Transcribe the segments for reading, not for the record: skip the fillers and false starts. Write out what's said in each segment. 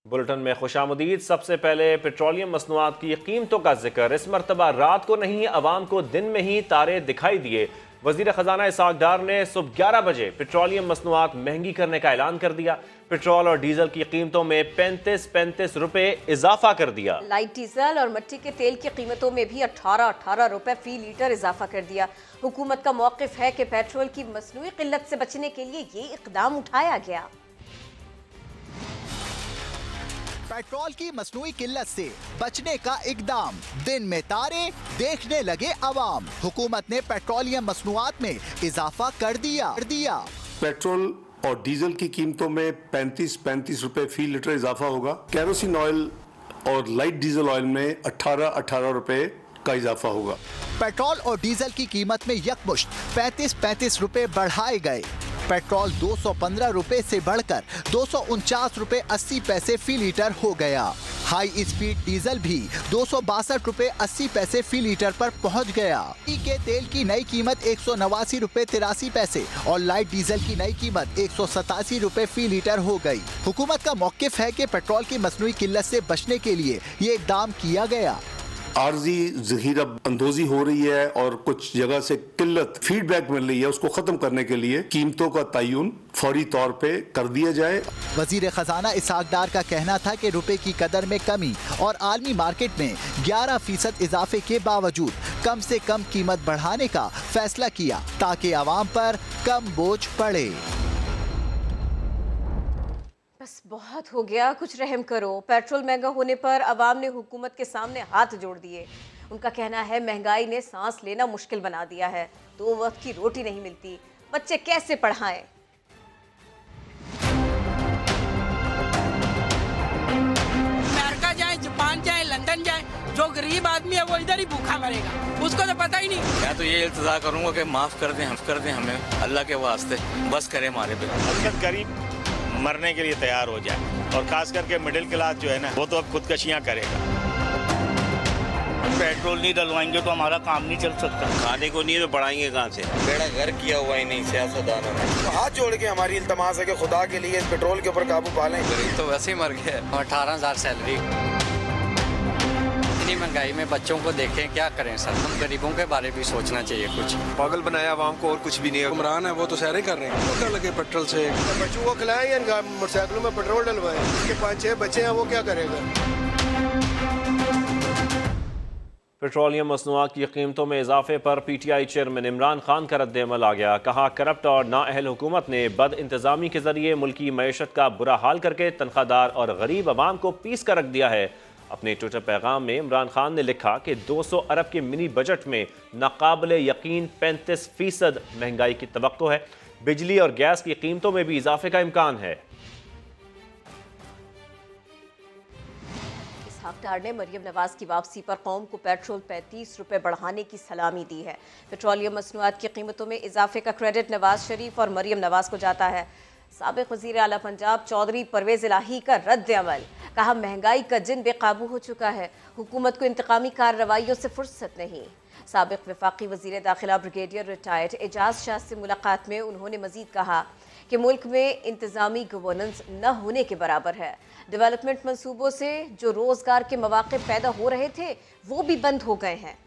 Bulletin में खुशामदीद। सबसे पहले पेट्रोलियम मसनूआत की कीमतों का जिक्र। इस मरतबा रात को नहीं, अवाम को दिन में ही तारे दिखाई दिए। वजीर खजाना इसहाक डार ने सुबह 11 बजे पेट्रोलियम मसनूआत महंगी करने का ऐलान कर दिया। पेट्रोल और डीजल की कीमतों में 35-35 रुपए इजाफा कर दिया। लाइट डीजल और मिट्टी के तेल की कीमतों में भी 18-18 रुपए फी लीटर इजाफा कर दिया। हुकूमत का मौक़िफ़ है कि पेट्रोल की मसनूई किल्लत से बचने के लिए ये इक़दाम उठाया गया। पेट्रोल की मसनूई किल्लत से बचने का इकदाम, दिन में तारे देखने लगे अवाम। हुकूमत ने पेट्रोलियम मसनूआत में इजाफा कर दिया। पेट्रोल और डीजल की कीमतों में 35-35 रुपए फी लीटर इजाफा होगा। केरोसिन ऑयल और लाइट डीजल ऑयल में 18-18 रुपए का इजाफा होगा। पेट्रोल और डीजल की कीमत में यकमुश्त 35-35 रुपए बढ़ाए गए। पेट्रोल 215 रुपए से बढ़कर 249 रुपए 80 पैसे फी लीटर हो गया। हाई स्पीड डीजल भी 262 रुपए 80 पैसे फी लीटर पर पहुंच गया। के तेल की नई कीमत 189 रुपए 83 पैसे और लाइट डीजल की नई कीमत 187 रुपए फी लीटर हो गई। हुकूमत का मौक़िफ़ है कि पेट्रोल की मसनूई किल्लत से बचने के लिए ये इक़दाम किया गया। आर्जी ज़ख़ीरा अंदोज़ी हो रही है और कुछ जगह से किल्लत फीडबैक मिल रही है, उसको खत्म करने के लिए कीमतों का तयन फौरी तौर पे कर दिया जाए। वजीर खजाना इसहाक डार का कहना था कि रुपए की कदर में कमी और आलमी मार्केट में 11% इजाफे के बावजूद कम से कम कीमत बढ़ाने का फैसला किया ताकि आवाम पर कम बोझ पड़े। बस बहुत हो गया, कुछ रहम करो। पेट्रोल महंगा होने पर अवाम ने हुकूमत के सामने हाथ जोड़ दिए। उनका कहना है महंगाई ने सांस लेना मुश्किल बना दिया है। 2 वक्त की रोटी नहीं मिलती, बच्चे कैसे पढ़ाएं? अमेरिका जाए, जापान जाए, लंदन जाए, जो गरीब आदमी है वो इधर ही भूखा मरेगा, उसको तो पता ही नहीं। मैं तो ये इल्तिजा करूंगा कि माफ कर दें हमें, अल्लाह के वास्ते बस करें हमारे पे। गरीब मरने के लिए तैयार हो जाए और खास करके मिडिल क्लास जो है ना, वो तो अब खुदकशियां करेगा। पेट्रोल नहीं डलवाएंगे तो हमारा काम नहीं चल सकता। खाने को नहीं तो बढ़ाएंगे कहाँ से? बेड़ा घर किया हुआ ही नहीं सियासतदानों ने। तो हाथ जोड़ के हमारी इल्तमास है कि खुदा के लिए पेट्रोल के ऊपर काबू पा लें। गरीब तो वैसे ही मर गए। 18,000 सैलरी, इतनी महंगाई में बच्चों को देखें, क्या करें सर? हम गरीबों के बारे में भी सोचना चाहिए कुछ। पागल बनाया आवाम को और कुछ भी नहीं है। हुक्मरान है वो तो सैर कर रहे हैं, तो क्या लगे पेट्रोल से? बच्चों को खिलाएं या मोटरसाइकिलों में पेट्रोल डलवाएं? उसके 5-6 बच्चे हैं, वो क्या करेगा? पेट्रोलियम मसनूआत की कीमतों में इजाफे पर PTI चेयरमैन इमरान खान का रद्द-ए-अमल आ गया। कहा, करप्ट और नाअहल हुकूमत ने बद इंतजामी के जरिए मुल्की मईशत का बुरा हाल करके तनख्वाहदार और गरीब आवाम को पीस कर रख दिया है। अपने ट्विटर पैगाम में इमरान खान ने लिखा कि 200 अरब के मिनी बजट में नाकाबिले यकीन 35% महंगाई की तवक्को है। बिजली और गैस की कीमतों में भी इजाफे का इम्कान है। इसहाक डार ने मरियम नवाज की वापसी पर कौम को पेट्रोल 35 रुपए बढ़ाने की सलामी दी है। पेट्रोलियम मसनूआत की कीमतों में इजाफे का क्रेडिट नवाज शरीफ और मरियम नवाज को जाता है। साबिक वज़ीर आला पंजाब चौधरी परवेज इलाही का रद्द-ए-अमल। कहा, महंगाई का जिन बेकाबू हो चुका है, हुकूमत को इंतकामी कार्रवाइयों से फुर्सत नहीं। साबिक वफाकी वज़ीर दाखिला ब्रिगेडियर रिटायर्ड एजाज शाह से मुलाकात में उन्होंने मजीद कहा कि मुल्क में इंतजामी गवर्नेंस न होने के बराबर है। डेवलपमेंट मंसूबों से जो रोजगार के मौके पैदा हो रहे थे वो भी बंद हो गए हैं।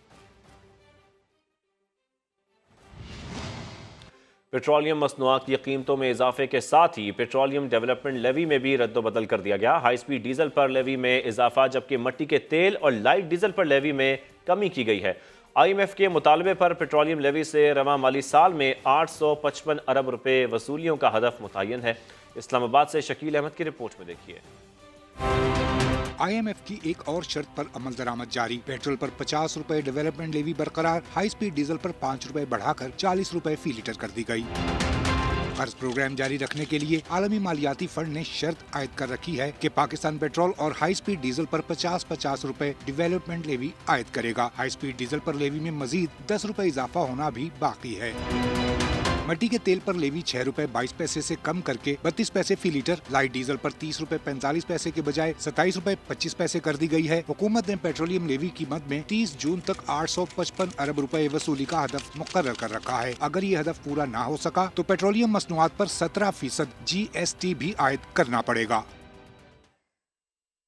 पेट्रोलियम मसनूआत की कीमतों में इजाफे के साथ ही पेट्रोलियम डेवलपमेंट लेवी में भी रद्द-ओ-बदल कर दिया गया। हाई स्पीड डीजल पर लेवी में इजाफा, जबकि मिट्टी के तेल और लाइट डीजल पर लेवी में कमी की गई है। IMF के मुतालबे पर पेट्रोलियम लेवी से रवां माली साल में 855 अरब रुपए वसूलियों का हदफ मुतय्यन है। इस्लामाबाद से शकील अहमद की रिपोर्ट में देखिए। IMF की एक और शर्त पर अमल दरामद जारी। पेट्रोल पर 50 रुपए डेवलपमेंट लेवी बरकरार। हाई स्पीड डीजल पर 5 रुपए बढ़ाकर 40 रुपए फी लीटर कर दी गई। कर्ज प्रोग्राम जारी रखने के लिए आलमी मालियाती फंड ने शर्त आयद कर रखी है कि पाकिस्तान पेट्रोल और हाई स्पीड डीजल पर 50-50 रुपए डेवलपमेंट लेवी आयद करेगा। हाई स्पीड डीजल पर लेवी में मजीद 10 रुपए इजाफा होना भी बाकी है। मिट्टी के तेल पर लेवी 6 रुपए 22 पैसे से कम करके 32 पैसे फी लीटर, लाइट डीजल पर 30 रुपए 45 पैसे के बजाय 27 रुपए 25 पैसे कर दी गई है। हुकूमत ने पेट्रोलियम लेवी की मद में 30 जून तक 855 अरब रुपए वसूली का हदफ मुकर्रर कर रखा है। अगर ये हदफ पूरा ना हो सका तो पेट्रोलियम मसनूआत पर 17% GST भी आयद करना पड़ेगा।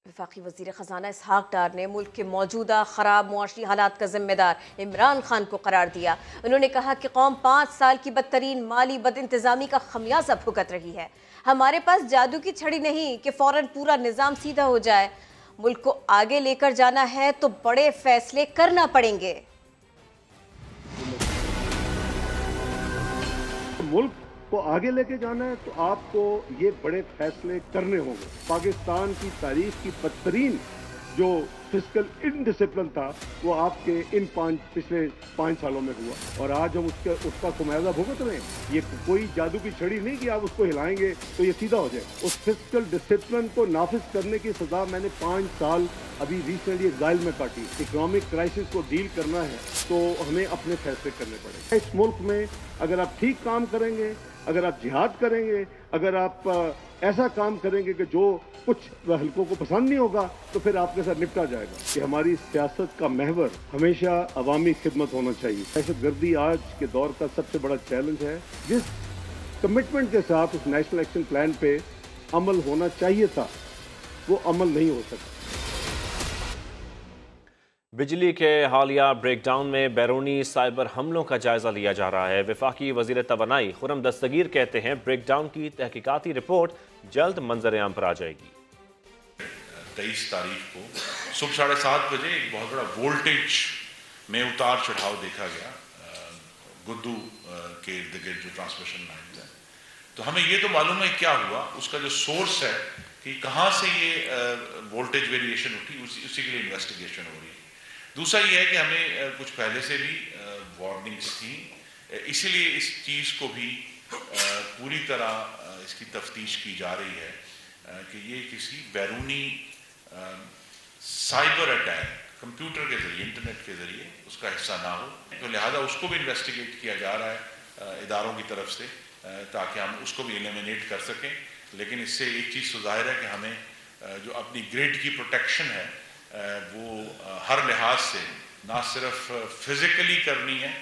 वफाकी वज़ीर ख़जाना इसहाक डार ने मुल्क के मौजूदा ख़राब मुआशी हालात का जिम्मेदार इमरान खान को करार दिया। उन्होंने कहा कि कौम 5 साल की बदतरीन माली बदइंतज़ामी का खमियाजा भुगत रही है। हमारे पास जादू की छड़ी नहीं कि फ़ौरन पूरा निज़ाम सीधा हो जाए। मुल्क को आगे लेकर जाना है तो बड़े फैसले करना पड़ेंगे। मुल्क को आगे लेके जाना है तो आपको ये बड़े फैसले करने होंगे। पाकिस्तान की तारीख की बदतरीन जो फिस्कल इनडिसिप्लिन था वो आपके इन पिछले 5 सालों में हुआ और आज हम उसका खुमियाजा भुगत रहे हैं। ये कोई जादू की छड़ी नहीं कि आप उसको हिलाएंगे तो ये सीधा हो जाए। उस फिस्कल डिसिप्लिन को नाफिज करने की सजा मैंने 5 साल अभी रिसेंटली जेल में काटी। इकोनॉमिक क्राइसिस को डील करना है तो हमें अपने फैसले करने पड़ेंगे। इस मुल्क में अगर आप ठीक काम करेंगे, अगर आप जिहाद करेंगे, अगर आप ऐसा काम करेंगे कि जो कुछ हल्कों को पसंद नहीं होगा तो फिर आपके साथ निपटा जाएगा। कि हमारी सियासत का महवर हमेशा अवामी खिदमत होना चाहिए। दहशतगर्दी आज के दौर का सबसे बड़ा चैलेंज है। जिस कमिटमेंट के साथ उस नेशनल एक्शन प्लान पे अमल होना चाहिए था वो अमल नहीं हो सका। बिजली के हालिया ब्रेकडाउन में बैरूनी साइबर हमलों का जायजा लिया जा रहा है। वफाकी वजीर तवानाई खुर्रम दस्तगीर कहते हैं ब्रेकडाउन की तहकीकाती रिपोर्ट जल्द मंजर-ए-आम पर आ जाएगी। 23 तारीख को सुबह 7:30 बजे एक बहुत बड़ा वोल्टेज में उतार चढ़ाव देखा गया गुद्दू के इर्द गिर्द जो ट्रांसमिशन लाइन है। तो हमें ये तो मालूम है क्या हुआ, उसका जो सोर्स है कि कहाँ से ये वोल्टेज वेरिएशन उठी, उसी के लिए इन्वेस्टिगेशन हो रही है। दूसरा ये है कि हमें कुछ पहले से भी वार्निंग्स थी, इसीलिए इस चीज़ को भी पूरी तरह इसकी तफ्तीश की जा रही है कि ये किसी बैरूनी साइबर अटैक कंप्यूटर के जरिए, इंटरनेट के जरिए उसका हिस्सा ना हो। तो लिहाजा उसको भी इन्वेस्टिगेट किया जा रहा है इदारों की तरफ से ताकि हम उसको भी एलिमिनेट कर सकें। लेकिन इससे एक चीज़ तो जाहिर है कि हमें जो अपनी ग्रिड की प्रोटेक्शन है वो हर लिहाज से ना सिर्फ फिजिकली करनी है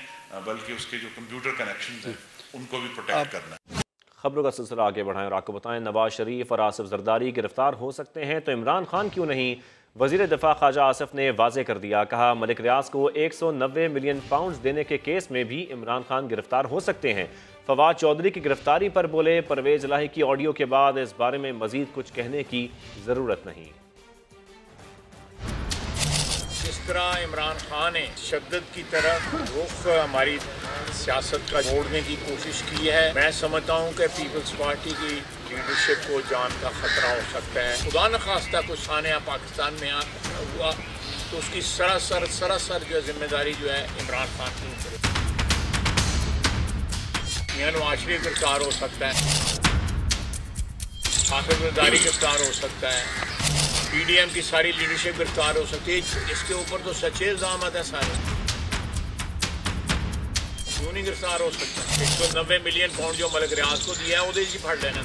बल्कि उसके जो कंप्यूटर कनेक्शंस हैं उनको भी प्रोटेक्ट करना है। खबरों का सिलसिला आगे बढ़ाएं और आपको बताएं नवाज शरीफ और आसिफ जरदारी गिरफ्तार हो सकते हैं तो इमरान खान क्यों नहीं। वजीर दिफा ख्वाजा आसिफ ने वाजे कर दिया, कहा मलिक रियाज को 190 मिलियन पाउंड देने के केस में भी इमरान खान गिरफ्तार हो सकते हैं। फवाद चौधरी की गिरफ्तारी पर बोले परवेज इलाही की ऑडियो के बाद इस बारे में मजीद कुछ कहने की जरूरत नहीं। जिस तरह इमरान खान ने शद्दत की तरफ रुख हमारी सियासत का मोड़ने की कोशिश की है, मैं समझता हूँ कि पीपल्स पार्टी की लीडरशिप को जान का खतरा हो सकता है। खुदा न खास्ता कुछ सानिया पाकिस्तान में हुआ तो उसकी सरासर जो जिम्मेदारी जो है इमरान खान की ऊपर। मियां नवाज शरीफ गिरफ्तार हो सकता है, आसिफ जरदारी गिरफ्तार हो सकता है, पीडीएम की सारी लीडरशिप गिरफ्तार हो सकती है। इसके ऊपर तो सच्चे इल्जाम है सारे, क्यों नहीं गिरफ्तार हो सकता। 190 मिलियन पाउंड जो मलिक रियाज को दिया है उसे फड़ लेना।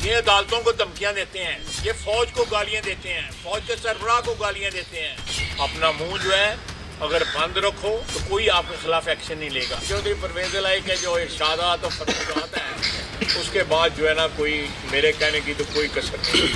ये अदालतों को धमकियां देते हैं, ये फौज को गालियां देते हैं, फौज के सरबराह को गालियां देते हैं। अपना मुंह जो है अगर बंद रखो तो कोई आपके खिलाफ एक्शन नहीं लेगा। चौधरी परवेज इलाही के जो इरशादात और फरमात हैं उसके बाद जो है ना कोई मेरे कहने की तो कोई कसर नहीं।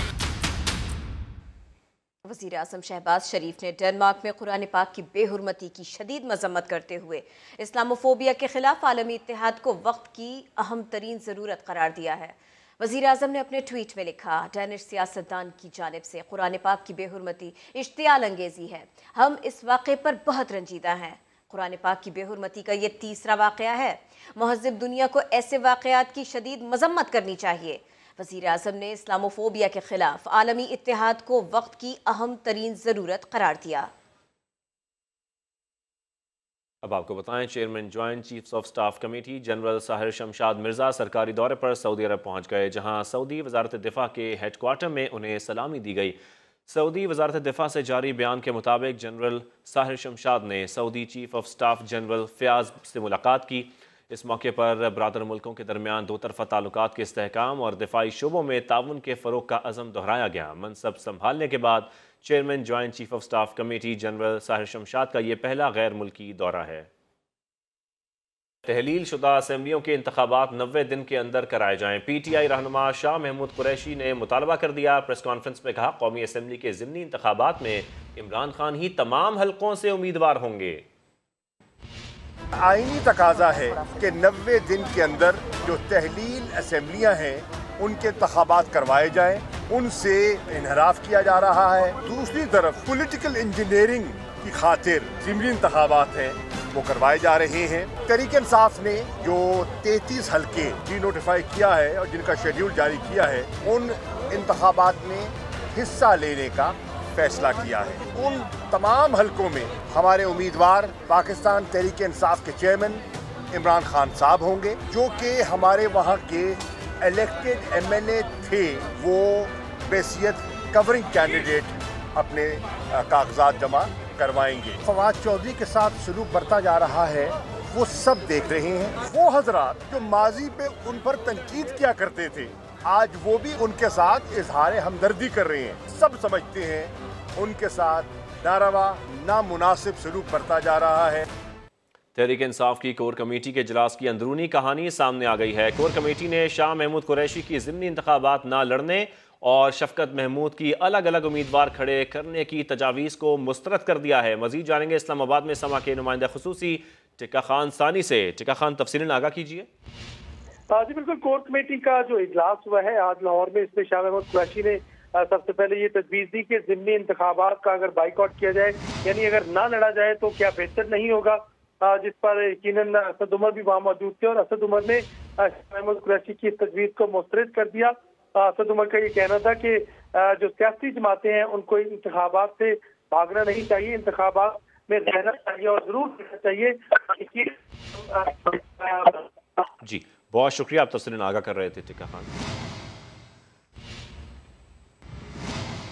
वज़ीर आज़म शहबाज शरीफ ने डेनमार्क में कुरान पाक की बेहुरमती की शदीद मजम्मत करते हुए इस्लामोफोबिया के खिलाफ आलमी इत्तेहाद को वक्त की अहम तरीन ज़रूरत करार दिया है। वज़ीर आज़म ने अपने ट्वीट में लिखा, डैनिश सियासतदान की जानिब से कुरान पाक की बेहुरमती इश्तियाल अंगेज़ी है। हम इस वाक़े पर बहुत रंजीदा हैं। कुरान पाक की बेहुरमती का ये तीसरा वाक़या है। महज़िब दुनिया को ऐसे वाक़यात की शदीद मजम्मत करनी चाहिए। वज़ीर आज़म ने इस्लामोफोबिया के खिलाफ आलमी इत्तेहाद को वक्त की अहम तरीन ज़रूरत करार दिया। अब आपको बताएं chairman joint chiefs of staff committee general Sahir Shamshad Mirza सरकारी दौरे पर सऊदी अरब पहुंच गए, जहां सऊदी वजारत दिफा के हेडक्वार्टर में उन्हें सलामी दी गई। सऊदी वजारत दिफा से जारी बयान के मुताबिक जनरल साहिर शमशाद ने Saudi chief of staff general Fayaz से मुलाकात की। इस मौके पर बरादर मुल्कों के दरमियान दो तरफ़ा ताल्लुकात के इस्तेहकाम और दिफाई शोबों में ताउन के फ़रोग़ का अज़म दोहराया गया। मनसब संभालने के बाद chairman joint chief of staff committee general Sahir Shamshad का ये पहला गैर मुल्की दौरा है। तहलील शुदा असम्बलियों के इंतखाबात 90 दिन के अंदर कराए जाएं। PTI रहनुमा शाह महमूद कुरैशी ने मुतालबा कर दिया। प्रेस कॉन्फ्रेंस में कहा, कौमी असम्बली के ज़िमनी इंतखाबात में इमरान खान ही तमाम हलकों से उम्मीदवार होंगे। आईनी तकाजा है कि 90 दिन के अंदर जो तहलील असम्बलियाँ हैं उनके इंतखाबात करवाए जाएं, उनसे इनहराफ किया जा रहा है। दूसरी तरफ पॉलिटिकल इंजीनियरिंग की खातिर ज़िमनी इंतखाबात हैं वो करवाए जा रहे हैं। तहरीक इंसाफ ने जो 33 हल्के डी नोटिफाई किया है और जिनका शेड्यूल जारी किया है, उन इंतखाबात में हिस्सा लेने का फैसला किया है। उन तमाम हल्कों में हमारे उम्मीदवार पाकिस्तान तहरीक इंसाफ के चेयरमैन इमरान खान साहब होंगे, जो कि हमारे वहाँ के इलेक्टेड MLA थे। वो बेसियत कवरिंग कैंडिडेट अपने कागजात जमा करवाएंगे। फवाद चौधरी के साथ सलूक बरता जा रहा है, वो सब देख रहे हैं। वो हजरात जो माजी पे उन पर तनकीद किया करते थे, आज वो भी उनके साथ इजहार हमदर्दी कर रहे हैं। सब समझते हैं उनके साथ नारवा नामुनासिब सलूक बरता जा रहा है। तहरीक इंसाफ की कोर कमेटी के इजलास की अंदरूनी कहानी सामने आ गई है। कोर कमेटी ने शाह महमूद कुरैशी की ज़िमनी इंतखाबात ना लड़ने और शफकत महमूद की अलग अलग उम्मीदवार खड़े करने की तजावीज़ को मुस्तरद कर दिया है। मजीद जानेंगे इस्लामाबाद में समा के नुमाइंदा खुसूसी टिक्का खान सानी से। टिक्का खान, तफसीलन आगाह कीजिए। जी बिल्कुल, कोर कमेटी का जो इजलास हुआ है आज लाहौर में, इसमें शाह महमूद कुरैशी ने सबसे पहले ये तजवीज़ दी कि ज़िमनी इंतखाबात का अगर बाइकआउट किया जाए, यानी अगर ना लड़ा जाए तो क्या बेहतर नहीं होगा, जिस पर यकीनन असद उमर भी वहाँ मौजूद थे और असद उमर ने शाह महमूद कुरैशी की इस तजवीज़ को मुस्तरद कर दिया। असद उमर का ये कहना था कि जो सियासी जमातें हैं उनको इंतखाबात से भागना नहीं चाहिए, इंतखाबात में रहना चाहिए और जरूर रहना चाहिए। जी बहुत शुक्रिया, आप तफसीलन आगाह कर रहे थे टिक्का खान।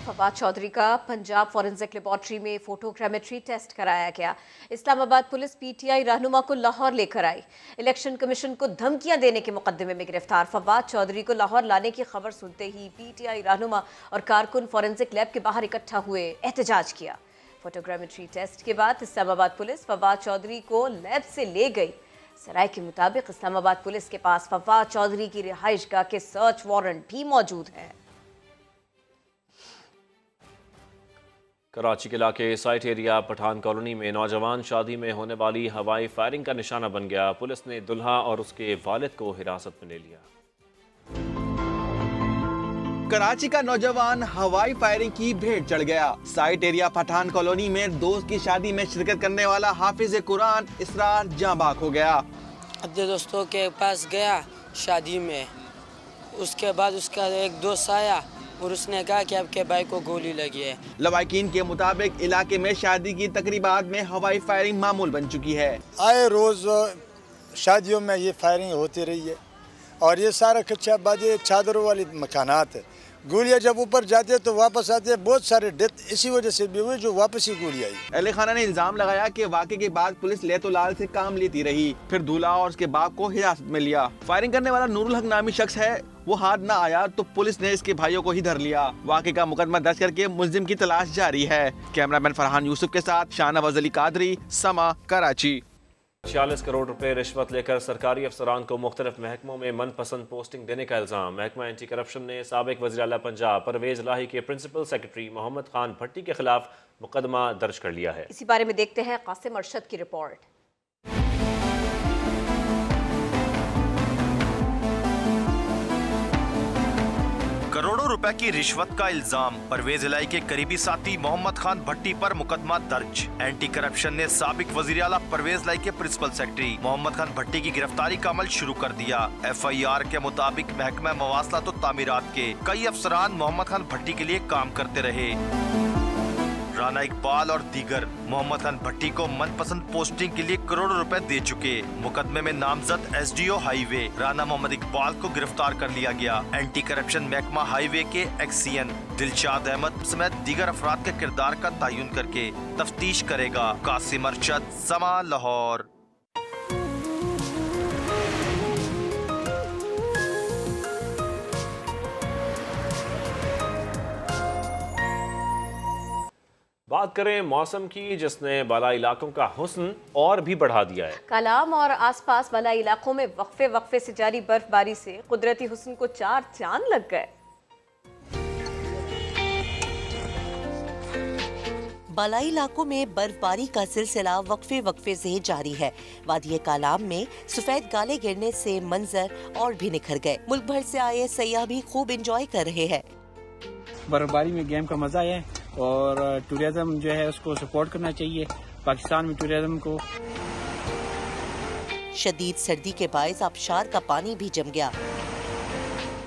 फवाद चौधरी का पंजाब फॉरेंसिक लेबॉर्ट्री में फोटोग्रामेट्री टेस्ट कराया गया। इस्लामाबाद पुलिस PTI रहनुमा को लाहौर लेकर आई। इलेक्शन कमीशन को धमकियां देने के मुकदमे में गिरफ्तार फवाद चौधरी को लाहौर लाने की खबर सुनते ही PTI रहनुमा और कारकुन फॉरेंसिक लैब के बाहर इकट्ठा हुए, एहतजाज किया। फोटोग्रामेट्री टेस्ट के बाद इस्लामाबाद पुलिस फवाद चौधरी को लैब से ले गई। सराय के मुताबिक इस्लामाबाद पुलिस के पास फवाद चौधरी की रिहाइशगाह के सर्च वारंट भी मौजूद है। कराची के इलाके साइट एरिया पठान कॉलोनी में नौजवान शादी में होने वाली हवाई फायरिंग का निशाना बन गया। पुलिस ने दुल्हा और उसके वालिद को हिरासत में ले लिया। कराची का नौजवान हवाई फायरिंग की भेंट चढ़ गया। साइट एरिया पठान कॉलोनी में दोस्त की शादी में शिरकत करने वाला हाफिज कुरान इसरार जाँ बाग हो गया। अपने दोस्तों के पास गया शादी में, उसके बाद उसका एक दोस्त आया और उसने कहा कि आपके भाई को गोली लगी है। लवाकिन के मुताबिक इलाके में शादी की तकरीबात में हवाई फायरिंग मामूल बन चुकी है। आए रोज शादियों में ये फायरिंग होती रही है और ये सारा कच्चा बाजी चादरों वाली मकानात है। गोलियां जब ऊपर जाती है तो वापस आती है। बहुत सारे डेथ इसी वजह से भी हुए जो वापस ही गोली आई। अली खाना ने इल्जाम लगाया कि वाक़े के बाद पुलिस लेतोलाल से काम लेती रही, फिर दूल्हा और उसके बाप को हिरासत में लिया। फायरिंग करने वाला नूरुल हक नामी शख्स है, वो हाथ न आया तो पुलिस ने इसके भाइयों को ही धर लिया। वाक़े का मुकदमा दर्ज करके मुल्जिम की तलाश जारी है। कैमरामैन फरहान यूसुफ के साथ शाहनवाज अली कादरी, समा, कराची। 46 करोड़ रुपए रिश्वत लेकर सरकारी अफसरान को मुख्तलिफ महकमों में मनपसंद पोस्टिंग देने का इल्जाम। महकमा एंटी करप्शन ने साबिक वज़ीर आला पंजाब परवेज लाही के प्रिंसिपल सेक्रेटरी मोहम्मद खान भट्टी के खिलाफ मुकदमा दर्ज कर लिया है। इसी बारे में देखते हैं कासिम अरशद की रिपोर्ट। करोड़ों रुपए की रिश्वत का इल्जाम। परवेज इलाही के करीबी साथी मोहम्मद खान भट्टी पर मुकदमा दर्ज। एंटी करप्शन ने साबिक वज़ीर आला परवेज इलाही के प्रिंसिपल सेक्रेटरी मोहम्मद खान भट्टी की गिरफ्तारी का अमल शुरू कर दिया। FIR के मुताबिक महकमा मवासलात और तामीरात के कई अफसरान मोहम्मद खान भट्टी के लिए काम करते रहे। राना इकबाल और दीगर मोहम्मद खान भट्टी को मनपसंद पोस्टिंग के लिए करोड़ों रुपए दे चुके। मुकदमे में नामजद SDO हाईवे राना मोहम्मद इकबाल को गिरफ्तार कर लिया गया। एंटी करप्शन महकमा हाईवे के XCN दिलशाद अहमद समेत दीगर अफराद के किरदार का तयन करके तफ्तीश करेगा। कासिम अरशद, समा, लाहौर। बात करें मौसम की, जिसने बाला इलाकों का हुस्न और भी बढ़ा दिया है। कलाम और आसपास वाला इलाकों में वक्फे वक्फे से जारी बर्फबारी से कुदरती हुस्न को 4 चांद लग गए। बालाई इलाकों में बर्फबारी का सिलसिला वक्फे वक्फे से जारी है। वादी कालाम में सफेद गाले गिरने से मंजर और भी निखर गए। मुल्क भर से आए सयाह भी खूब एंजॉय कर रहे हैं। बर्फबारी में गेम का मजा है और टूरिज्म जो है उसको सपोर्ट करना चाहिए पाकिस्तान में टूरिज्म को। शदीद सर्दी के बायस आबशार का पानी भी जम गया।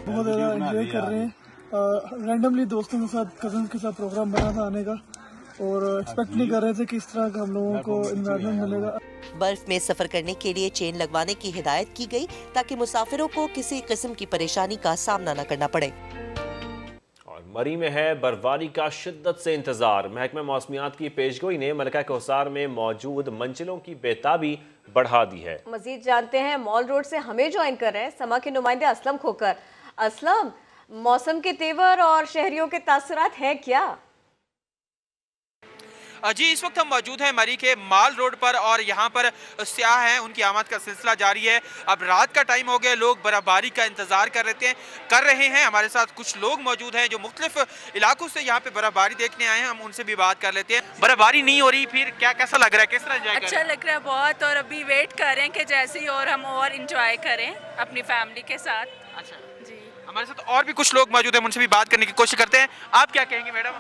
बहुत ज्यादा एंजॉय कर रहे हैं। रैंडमली दोस्तों के साथ, कजन के साथ प्रोग्राम बना था आने का और एक्सपेक्ट नहीं कर रहे थे कि इस तरह का हम लोगों को एनवायरनमेंट मिलेगा। बर्फ में सफर करने के लिए चेन लगवाने की हिदायत की गई ताकि मुसाफिरों को किसी किस्म की परेशानी का सामना न करना पड़े। मरी में है बर्फबारी का शिद्दत से इंतजार। महकमा मौसमियात की पेशगोई ने मलका के हिसार में मौजूद मंजिलों की बेताबी बढ़ा दी है। मजीद जानते हैं, मॉल रोड से हमें ज्वाइन कर रहे हैं समा के नुमाइंदे असलम खोकर। असलम, मौसम के तेवर और शहरियों के तासुरात हैं क्या? जी, इस वक्त हम मौजूद हैं मरी के माल रोड पर और यहाँ पर स्याह हैं, उनकी आमद का सिलसिला जारी है। अब रात का टाइम हो गया, लोग बर्फबारी का इंतजार कर रहे हैं। हमारे साथ कुछ लोग मौजूद हैं जो मुख्तलिफ इलाकों से यहाँ पे बर्फबारी देखने आए हैं। हम उनसे भी बात कर लेते हैं। बर्फबारी नहीं हो रही, फिर क्या कैसा लग रहा है, किस तरह एंजॉय कर रहे हैं? अच्छा लग रहा है बहुत, और अभी वेट कर रहे हैं कि जैसे ही और हम और इंजॉय करें अपनी फैमिली के साथ। अच्छा जी, हमारे साथ और भी कुछ लोग मौजूद हैं, उनसे भी बात करने की कोशिश करते हैं। आप क्या कहेंगे मैडम,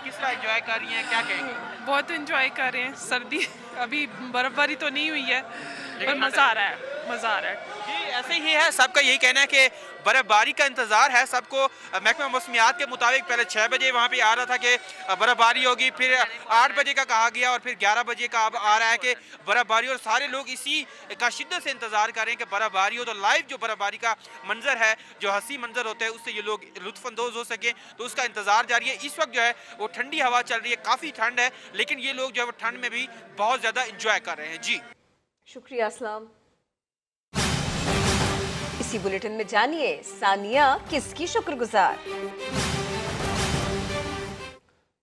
किस तरह एंजॉय कर रही हैं, क्या कहेंगे? बहुत एंजॉय कर रहे हैं। सर्दी अभी बर्फबारी तो नहीं हुई है पर मज़ा आ रहा है, मज़ा आ रहा है। जी, ऐसे ही है, सबका यही कहना है कि बर्फबारी का इंतजार है सबको। महकमा मौसमियात के मुताबिक पहले 6 बजे वहाँ पे आ रहा था कि बर्फबारी होगी, फिर 8 बजे का कहा गया और फिर 11 बजे का अब आ रहा है कि बर्फबारी, और सारे लोग इसी का शिद्दत से इंतजार कर रहे हैं कि बर्फबारी हो तो लाइव जो बर्फबारी का मंजर है, जो हंसी मंजर होता है, उससे ये लोग लुत्फानंदोज हो सके, तो उसका इंतजार जारी है। इस वक्त जो है वो ठंडी हवा चल रही है, काफ़ी ठंड है, लेकिन ये लोग जो है वो ठंड में भी बहुत ज़्यादा इंजॉय कर रहे हैं। जी शुक्रिया असलम। इसी बुलेटिन में जानिए सानिया किसकी शुक्रगुजार।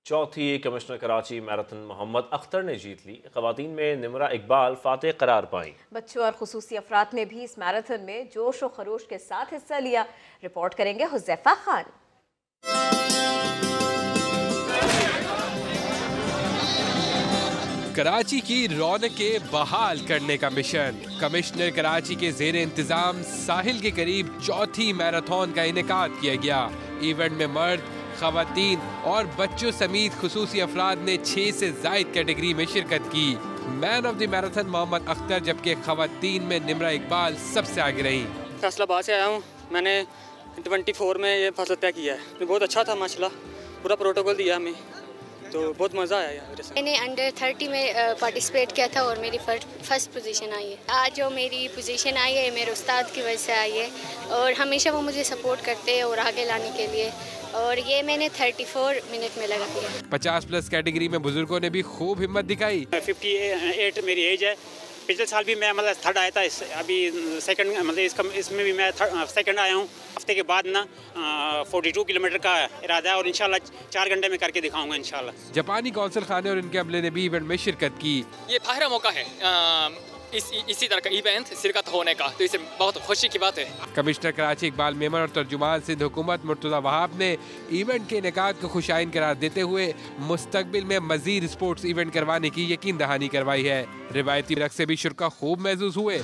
चौथी कमिश्नर कराची मैराथन मोहम्मद अख्तर ने जीत ली। खवातीन में निमरा इकबाल फातेह करार पाई। बच्चों और खुसूसी अफराद ने भी इस मैराथन में जोश और खरोश के साथ हिस्सा लिया। रिपोर्ट करेंगे हुज़ैफा खान। कराची की रौनकें बहाल करने का मिशन। कमिश्नर कराची के ज़ेरे इंतजाम साहिल के करीब चौथी मैराथन का इनेकाद किया गया। इवेंट में मर्द, खवातीन और बच्चों समेत खुसूसी अफराद ने 6 से ज़ायद कैटेगरी में शिरकत की। Man of the marathon Mohammad Akhtar, जबकि खवातीन में निमरा इकबाल सबसे आगे रही। फैसलाबाद से आया हूँ, मैंने 24 में ये फैसला तय किया है। बहुत अच्छा था माशाल्लाह, पूरा प्रोटोकॉल दिया हमें, तो बहुत मज़ा आया यार। मैंने अंडर 30 में पार्टिसिपेट किया था और मेरी फर्स्ट पोजीशन आई है। आज जो मेरी पोजीशन आई है मेरे उस्ताद की वजह से आई है, और हमेशा वो मुझे सपोर्ट करते हैं और आगे लाने के लिए, और ये मैंने 34 मिनट में लगा दिया। 50+ कैटेगरी में बुजुर्गों ने भी खूब हिम्मत दिखाई। 58 मेरी एज है। पिछले साल भी मैं मतलब थर्ड आया था, अभी सेकंड मतलब इसमें भी मैं सेकंड आया हूँ। हफ्ते के बाद ना 42 किलोमीटर का इरादा है और इंशाल्लाह 4 घंटे में करके दिखाऊंगा इंशाल्लाह। जापानी कौंसल खाने और इनके अमले ने भी इवेंट में शिरकत की। ये पहला मौका है इसी तरह का इवेंट शिरकत होने का, तो इसे बहुत खुशी की बात है। कमिश्नर कराची इकबाल मेमन और तर्जुमान सिंध हुकूमत मुर्तज़ा वहाब ने इवेंट के इनेकाद को खुशाइन करार देते हुए मुस्तकबिल में मजीद स्पोर्ट्स इवेंट करवाने की यकीन दहानी करवाई है। रिवायती रक़्स से भी शुरका खूब महसूस हुए।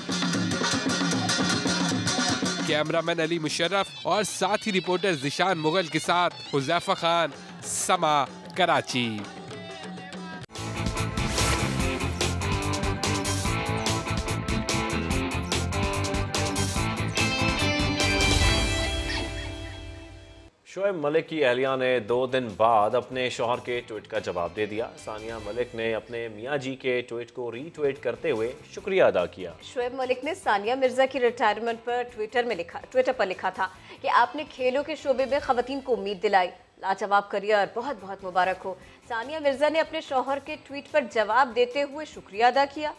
कैमरामैन अली मुशर्रफ और साथी रिपोर्टर जिशान मुगल के साथ हुज़ैफा खान, समा, कराची। शोएब मलिक की अहलिया ने 2 दिन बाद अपने शौहर के ट्वीट का जवाब दे दिया। सानिया मलिक ने अपने मियाँ जी के ट्वीट को रीट्वीट करते हुए शुक्रिया अदा किया। शोएब मलिक ने सानिया मिर्जा की रिटायरमेंट पर ट्विटर पर लिखा था कि आपने खेलों के शोबे में खवातीन को उम्मीद दिलाई, लाजवाब करियर, बहुत बहुत मुबारक हो। सानिया मिर्जा ने अपने शौहर के ट्वीट पर जवाब देते हुए शुक्रिया अदा किया।